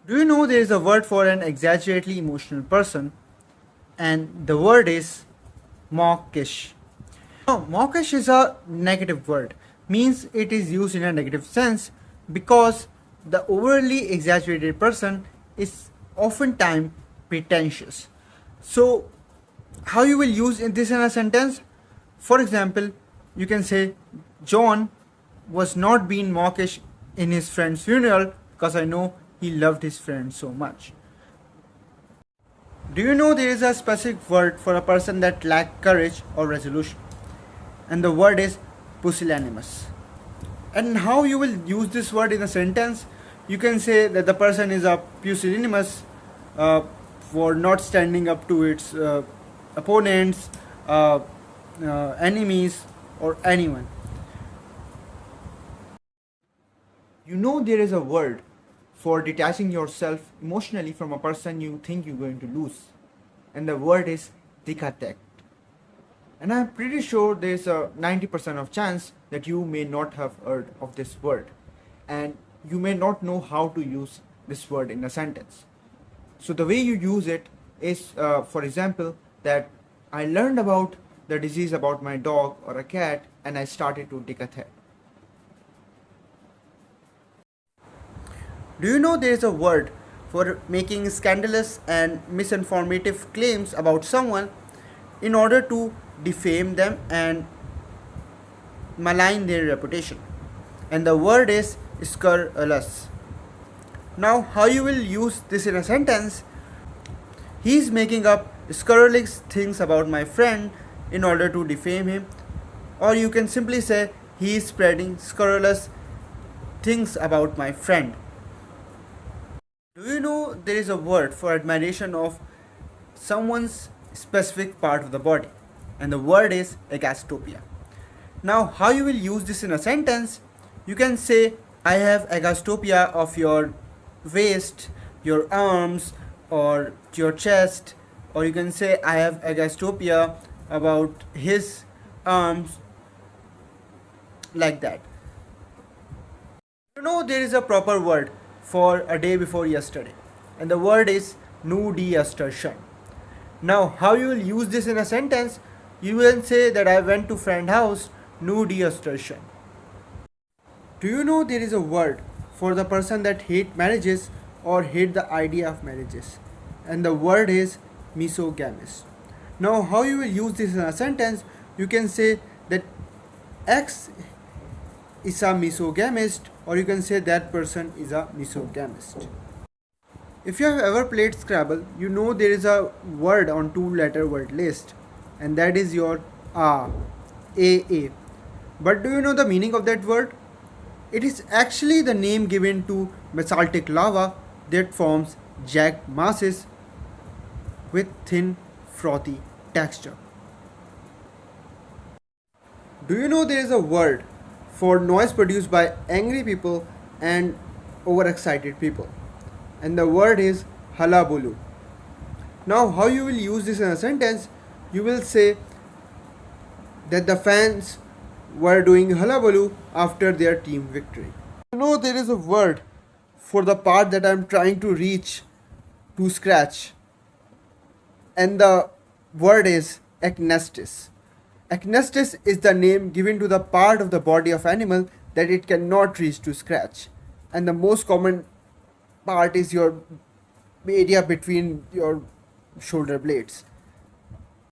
Do you know there is a word for an exaggeratedly emotional person? And the word is mawkish. Now, mawkish is a negative word, means it is used in a negative sense because the overly exaggerated person is oftentimes pretentious. So, how you will use this in a sentence? For example, you can say, John was not being mawkish in his friend's funeral because I know he loved his friend so much. Do you know there is a specific word for a person that lacks courage or resolution? And the word is Pusillanimous. And how you will use this word in a sentence? You can say that the person is a pusillanimous for not standing up to its opponents, enemies, or anyone. You know there is a word for detaching yourself emotionally from a person you think you're going to lose. And the word is Decathect. And I'm pretty sure there's a 90% of chance that you may not have heard of this word. And you may not know how to use this word in a sentence. So the way you use it is, for example, that I learned about the disease about my dog or a cat and I started to Decathect. Do you know there is a word for making scandalous and misinformative claims about someone in order to defame them and malign their reputation? And the word is Scurrilous. Now, how you will use this in a sentence? He is making up scurrilous things about my friend in order to defame him, or you can simply say he is spreading scurrilous things about my friend. Do you know there is a word for admiration of someone's specific part of the body? And the word is Agastopia. Now, how you will use this in a sentence? You can say, I have Agastopia of your waist, your arms, or your chest, or you can say, I have Agastopia about his arms, like that. You know there is a proper word for a day before yesterday, and the word is Nudiustertian. Now, how you will use this in a sentence? You will say that I went to friend house Nudiustertian. Do you know there is a word for the person that hate marriages or hate the idea of marriages? And the word is Misogamist. Now, how you will use this in a sentence? You can say that X is a misogamist, or you can say that person is a misogamist. If you have ever played Scrabble, you know there is a word on two-letter word list, and that is your A. But do you know the meaning of that word? It is actually the name given to basaltic lava that forms jagged masses with thin, frothy texture. Do you know there is a word for noise produced by angry people and overexcited people? And the word is Hullaballoo. Now, how you will use this in a sentence? You will say that the fans were doing Hullaballoo after their team victory. You know there is a word for the part that I am trying to reach to scratch, and the word is Acnestis. Acnestis is the name given to the part of the body of animal that it cannot reach to scratch, and the most common part is your area between your shoulder blades.